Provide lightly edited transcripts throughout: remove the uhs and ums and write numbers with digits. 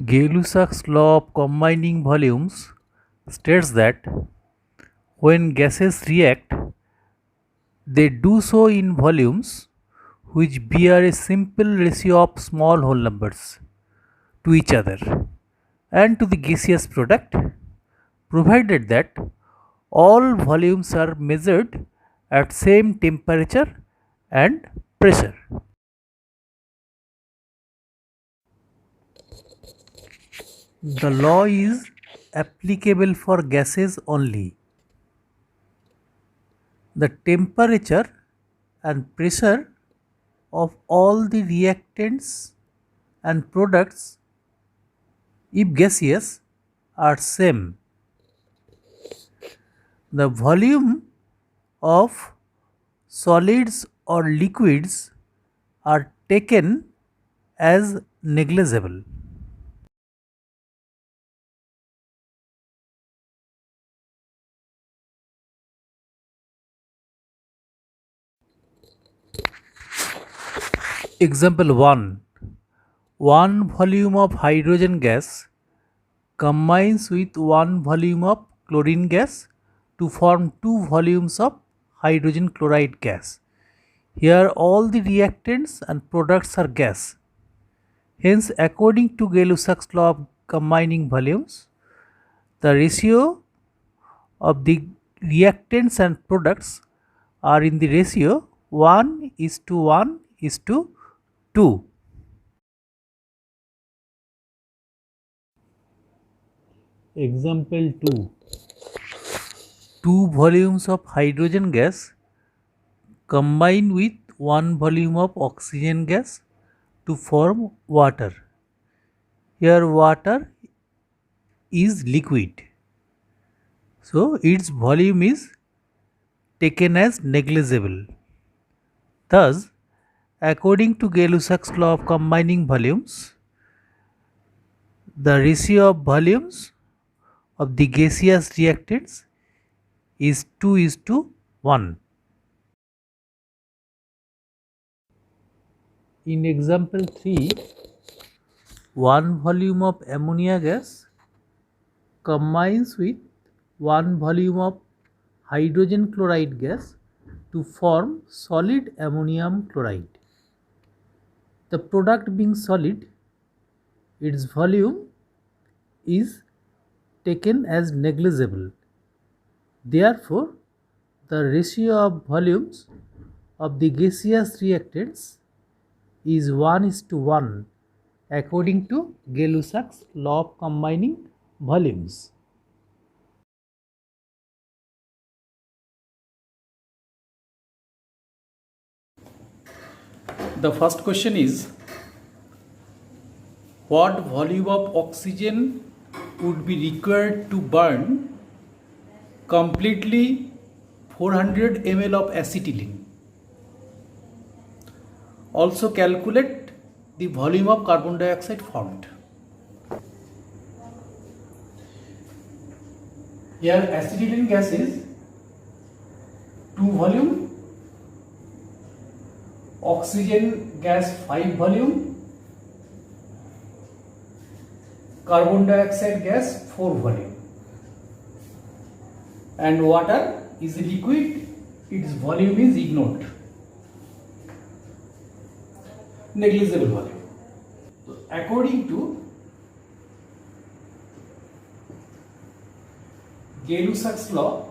Gay-Lussac's law of combining volumes states that when gases react, they do so in volumes which bear a simple ratio of small whole numbers to each other and to the gaseous product, provided that all volumes are measured at same temperature and pressure. The law is applicable for gases only. The temperature and pressure of all the reactants and products, if gaseous, are same. The volume of solids or liquids are taken as negligible. Example 1. One volume of hydrogen gas combines with one volume of chlorine gas to form two volumes of hydrogen chloride gas. Here all the reactants and products are gas. Hence, according to Gay-Lussac's law of combining volumes, the ratio of the reactants and products are in the ratio 1 is to 1 is to 2. Example 2. Two volumes of hydrogen gas combine with one volume of oxygen gas to form water. Here water is liquid. So its volume is taken as negligible. Thus, according to Gay-Lussac's law of combining volumes, the ratio of volumes of the gaseous reactants is 2 is to 1. In example 3, one volume of ammonia gas combines with one volume of hydrogen chloride gas to form solid ammonium chloride. The product being solid, its volume is taken as negligible. Therefore, the ratio of volumes of the gaseous reactants is 1 is to 1 according to Gay-Lussac's law of combining volumes. The first question is, what volume of oxygen would be required to burn completely 400 ml of acetylene? Also calculate the volume of carbon dioxide formed. Here acetylene gas is 2 volume, oxygen gas 5 volume, carbon dioxide gas 4 volume, and water is liquid, its volume is ignored, negligible volume. So according to Gay-Lussac's law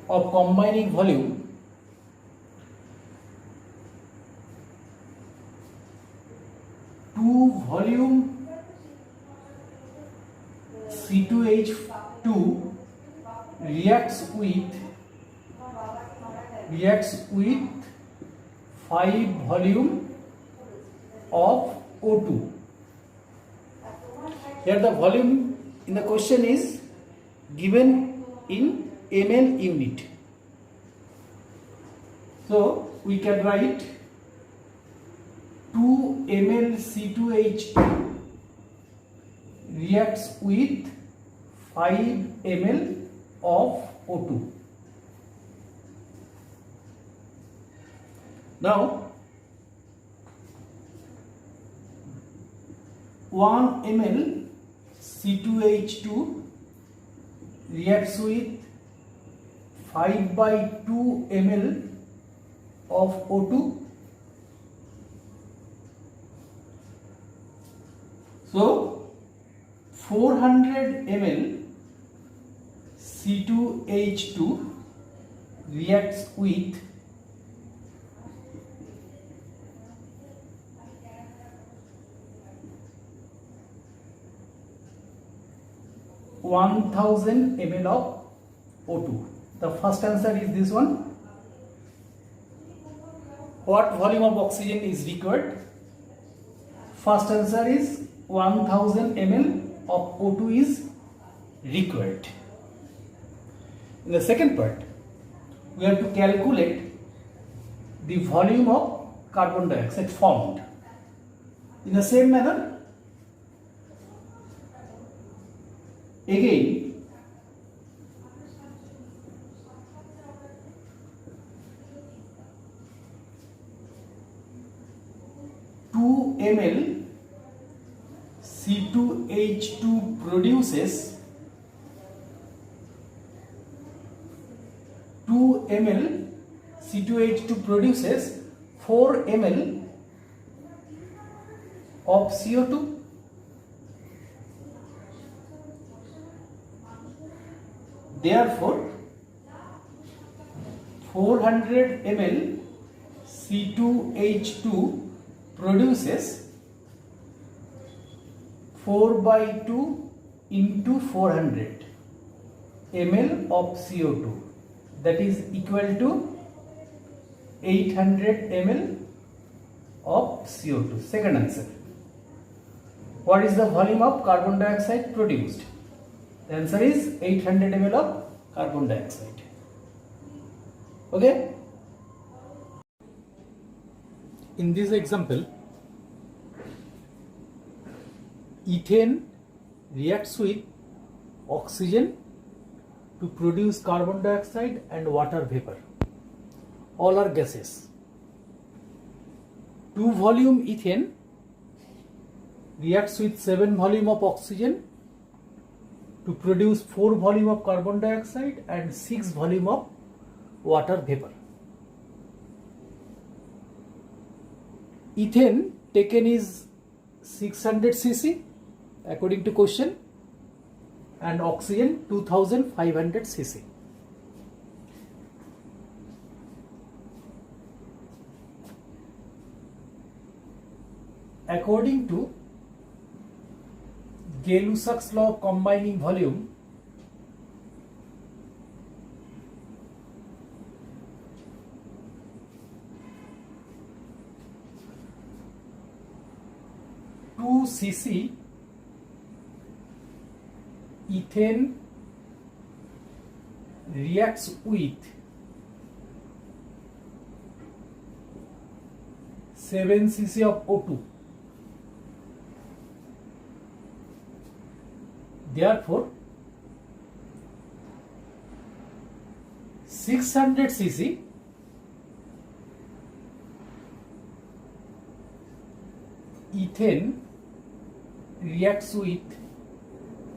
of combining volume, two volume C2H2 reacts with 5 volume of O2. Here the volume in the question is given in ml unit. So we can write 2 ml C2H2 reacts with 5 ml of O2. Now 1 ml C2H2 reacts with 5/2 ml of O2. So 400 ml C2H2 reacts with 1000 ml of O2. The first answer is this one. What volume of oxygen is required? First answer is 1000 ml of O2 is required. In the second part, we have to calculate the volume of carbon dioxide formed. In the same manner, again ml C2H2 produces 2 ml C2H2 produces 4 ml of CO2. Therefore 400 ml C2H2 produces 4/2 into 400 ml of CO2, that is equal to 800 ml of CO2. Second answer. What is the volume of carbon dioxide produced? The answer is 800 ml of carbon dioxide. Okay? In this example, ethane reacts with oxygen to produce carbon dioxide and water vapor. All are gases. 2 volume ethane reacts with 7 volume of oxygen to produce 4 volume of carbon dioxide and 6 volume of water vapor. Ethane taken is 600 cc according to question, and oxygen 2500 cc. According to Gay-Lussac's law of combining volume, cc ethane reacts with 7 cc of O2. Therefore 600 cc ethane reacts with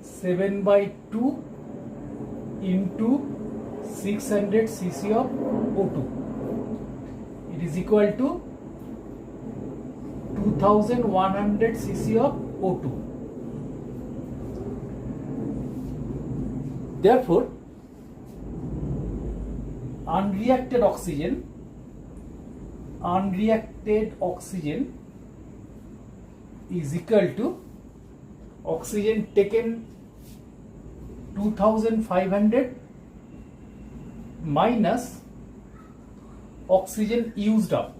7/2 into 600 cc of O2. It is equal to 2100 cc of O2. Therefore, unreacted oxygen is equal to oxygen taken 2500 minus oxygen used up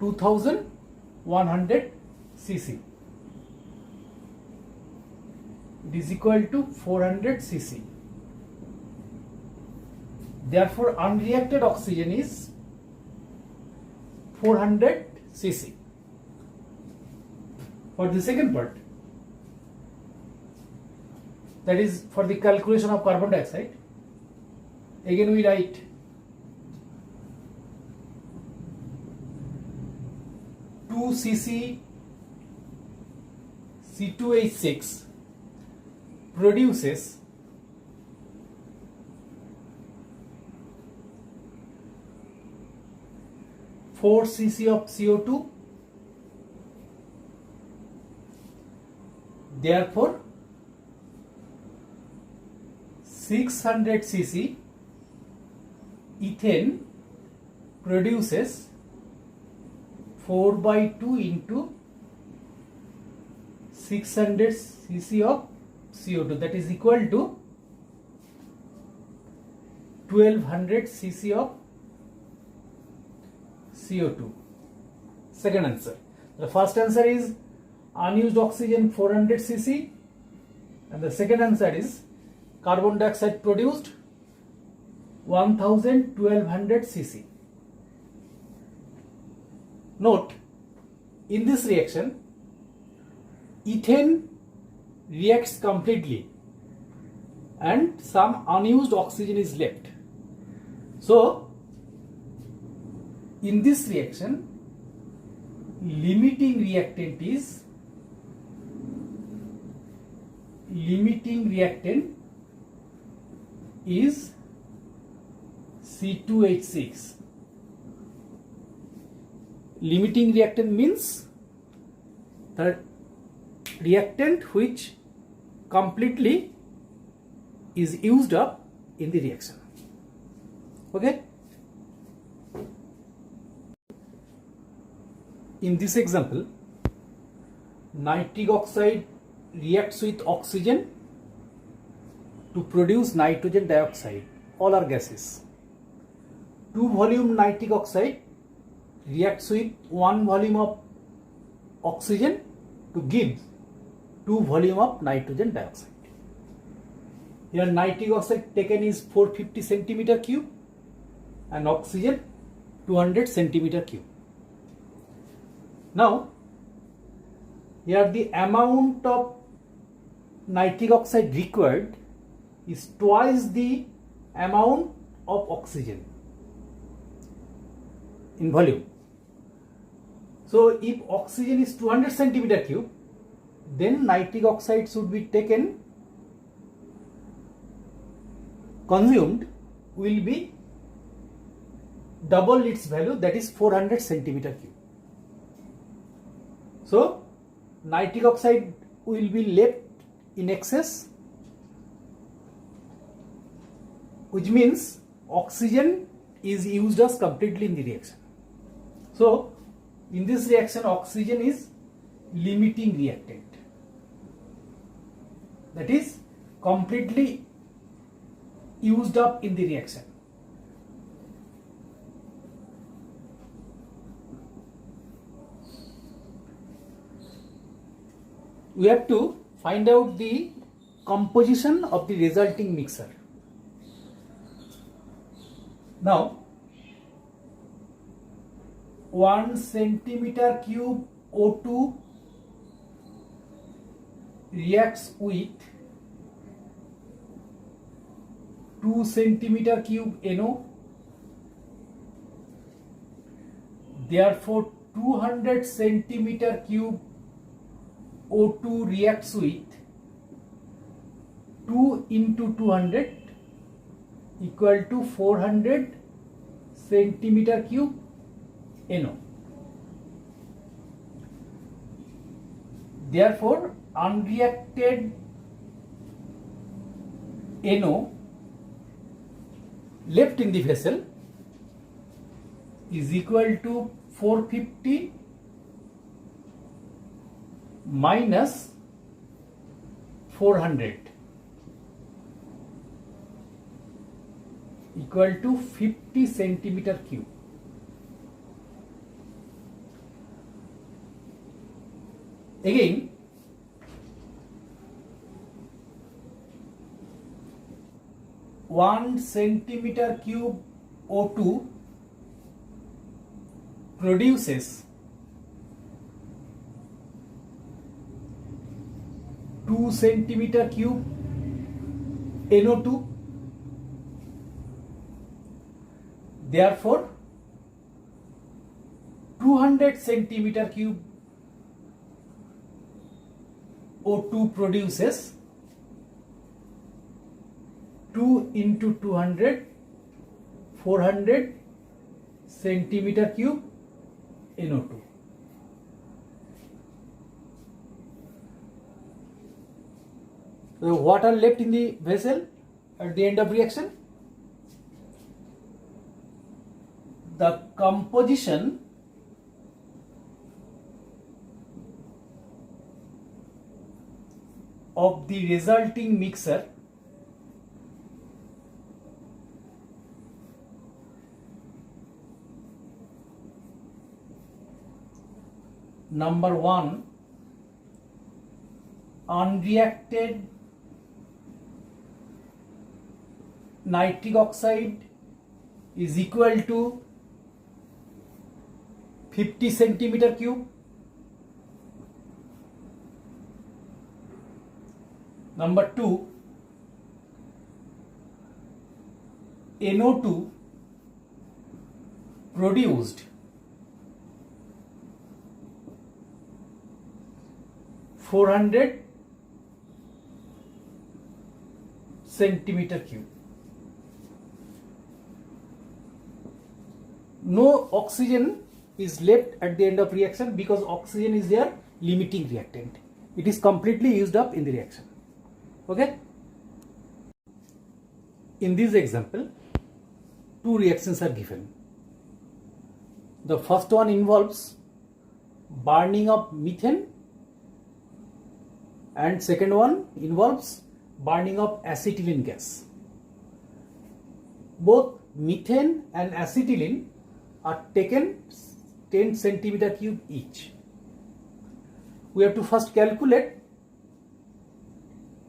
2100 cc. It is equal to 400 cc. Therefore, unreacted oxygen is 400 cc. For the second part, that is for the calculation of carbon dioxide, again we write 2 cc C2H6 produces 4 cc of CO2. Therefore 600 cc ethane produces 4 by 2 into 600 cc of CO2, that is equal to 1200 cc of CO2. Second answer. The first answer is unused oxygen 400 cc and the second answer is carbon dioxide produced 1200 cc. Note, in this reaction ethane reacts completely and some unused oxygen is left. So in this reaction limiting reactant is C2H6. Limiting reactant means the reactant which completely is used up in the reaction. Okay? In this example, nitric oxide reacts with oxygen to produce nitrogen dioxide. All are gases. 2 volume nitric oxide reacts with 1 volume of oxygen to give 2 volume of nitrogen dioxide. Here nitric oxide taken is 450 centimeter cube and oxygen 200 centimeter cube. Now here the amount of nitric oxide required is twice the amount of oxygen in volume. So if oxygen is 200 centimeter cube, then nitric oxide should be taken, consumed will be double its value, that is 400 centimeter cube. So nitric oxide will be left in excess, which means oxygen is used as completely in the reaction. So in this reaction oxygen is limiting reactant, that is completely used up in the reaction. We have to find out the composition of the resulting mixture. Now 1 centimeter cube O2 reacts with 2 centimeter cube NO. Therefore 200 centimeter cube O2 reacts with 2 into 200 equal to 400 centimeter cube NO. Therefore unreacted NO left in the vessel is equal to 450 minus 400 equal to 50 centimeter cube. Again, one centimeter cube O2 produces 2 centimeter cube NO2. Therefore 200 centimeter cube O2 produces 2 into 200, 400 centimeter cube NO2. So what are left in the vessel at the end of reaction? The composition of the resulting mixture number 1, unreacted nitric oxide is equal to 50 centimeter cube. Number 2, NO2 produced 400 centimeter cube. No oxygen is left at the end of reaction because oxygen is their limiting reactant. It is completely used up in the reaction. Okay? In this example, two reactions are given. The first one involves burning of methane and second one involves burning of acetylene gas. Both methane and acetylene are taken 10 centimeter cube each. We have to first calculate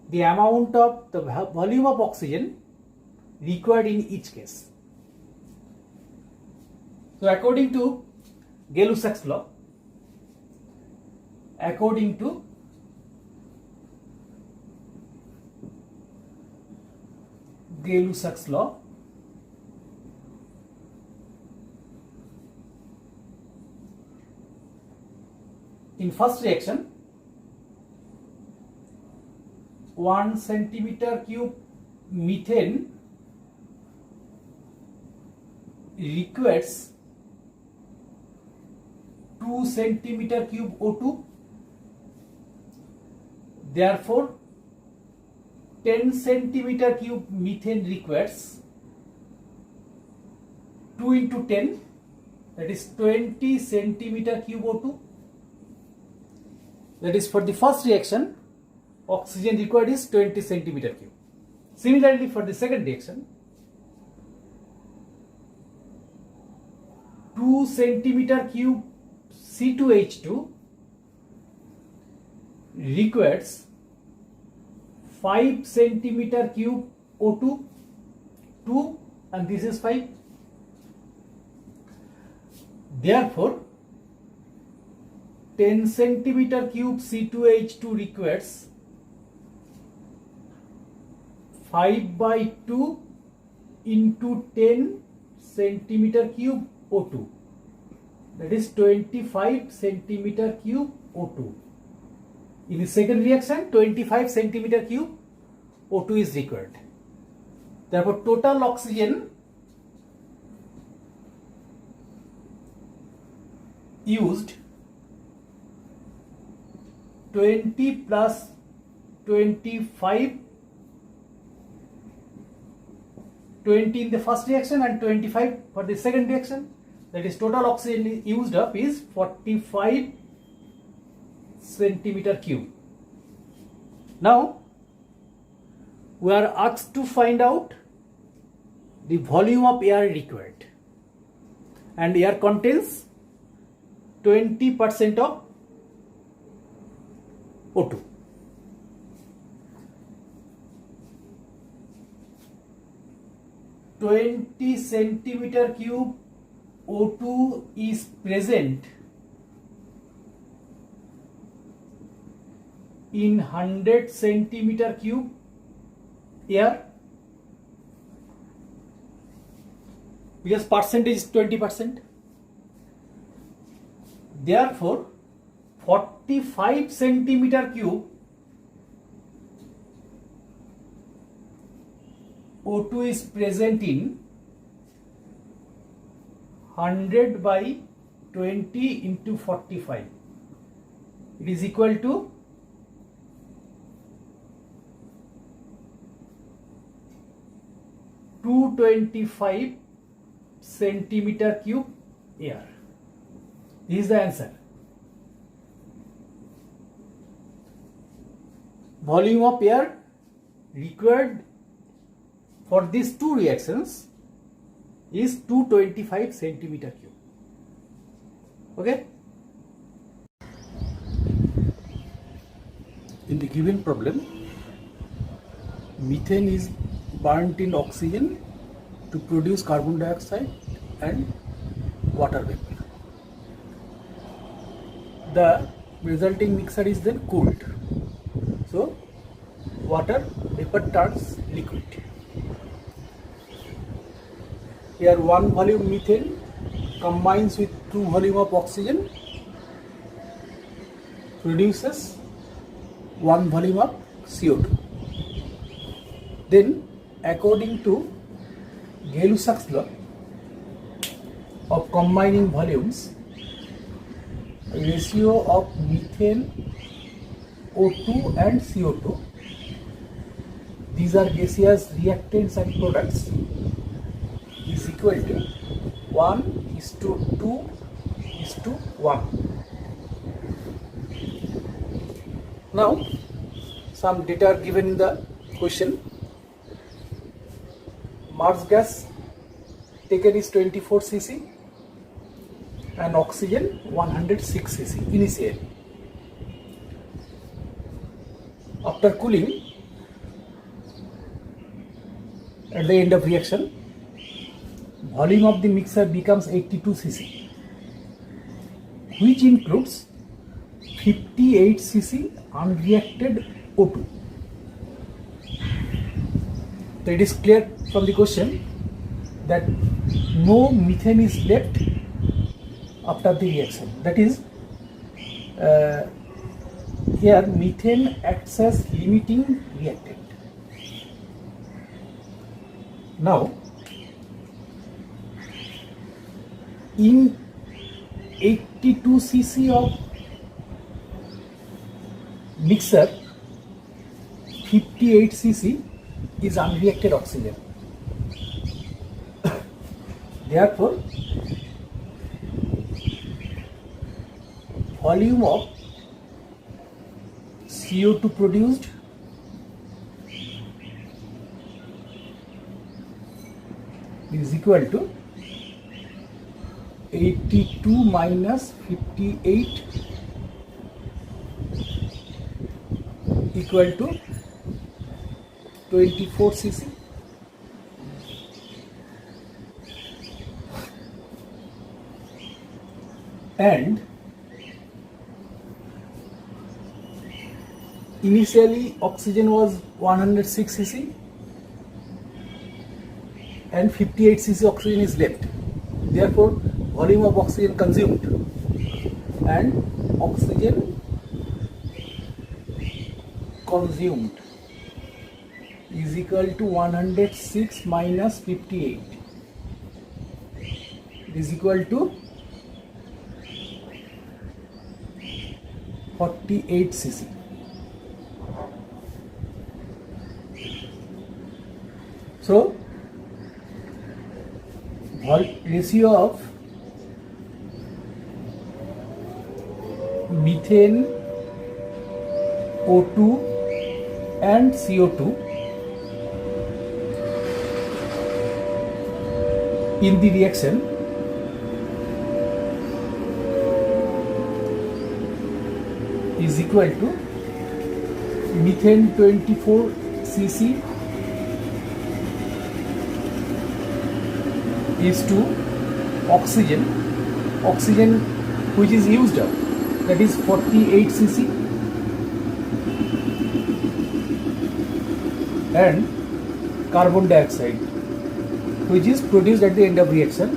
the amount of the volume of oxygen required in each case. So according to Gay-Lussac's law, in first reaction 1 centimeter cube methane requires 2 centimeter cube O2. Therefore 10 centimeter cube methane requires 2 into 10, that is 20 centimeter cube O2. That is for the first reaction, oxygen required is 20 centimeter cube. Similarly, for the second reaction, 2 centimeter cube C2H2 requires 5 centimeter cube O2, 2 and this is 5. Therefore, 10 centimeter cube C2H2 requires 5 by 2 into 10 centimeter cube O2, that is 25 centimeter cube O2. In the second reaction, 25 centimeter cube O2 is required. Therefore, total oxygen used 20 plus 25, 20 in the first reaction and 25 for the second reaction. That is, total oxygen used up is 45 centimeter cube. Now we are asked to find out the volume of air required, and air contains 20% of O2. (20 centimeter cube O2 is present in 100 centimeter cube air, because percentage is 20%. Therefore, 45 centimeter cube O2 is present in 100 by 20 into 45. It is equal to 225 centimeter cube air. This is the answer. Volume of air required for these two reactions is 225 centimeter cube. Okay? In the given problem, methane is burnt in oxygen to produce carbon dioxide and water vapor. The resulting mixture is then cooled. So, water vapor turns liquid. Here 1 volume methane combines with 2 volume of oxygen, produces 1 volume of CO2. Then, according to Gay-Lussac's law of combining volumes, ratio of methane, O2 and CO2, these are gaseous reactants and products, is equal to 1:2:1. Now, some data are given in the question. Mars gas taken is 24 cc and oxygen 106 cc initially. After cooling, at the end of reaction, volume of the mixture becomes 82 cc, which includes 58 cc unreacted O2. So it is clear from the question that no methane is left after the reaction. That is, here methane acts as limiting reactant. Now, in 82 cc of mixture, 58 cc is unreacted oxygen. Therefore, volume of CO2 produced is equal to 82 minus 58 equal to 24 cc. And initially oxygen was 106 cc and 58 cc oxygen is left. Therefore, volume of oxygen consumed and oxygen consumed is equal to 106 minus 58. It is equal to 48 cc. So, ratio of methane, O2 and CO2 in the reaction is equal to methane 24 cc is to oxygen which is used up, that is 48 cc, and carbon dioxide which is produced at the end of reaction.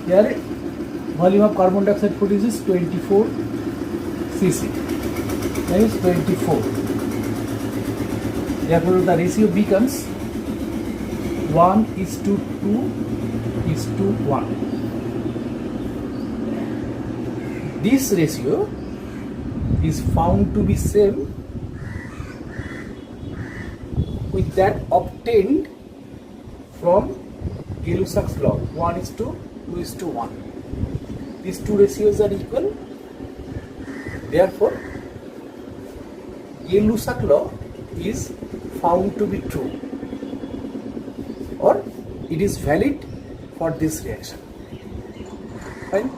Here volume of carbon dioxide produces 24 cc, that is 24. Therefore the ratio becomes 1:2:1. This ratio is found to be same with that obtained from Gay-Lussac's law, 1:2:1. These two ratios are equal. Therefore, Gay-Lussac law is found to be true, or it is valid for this reaction. Fine.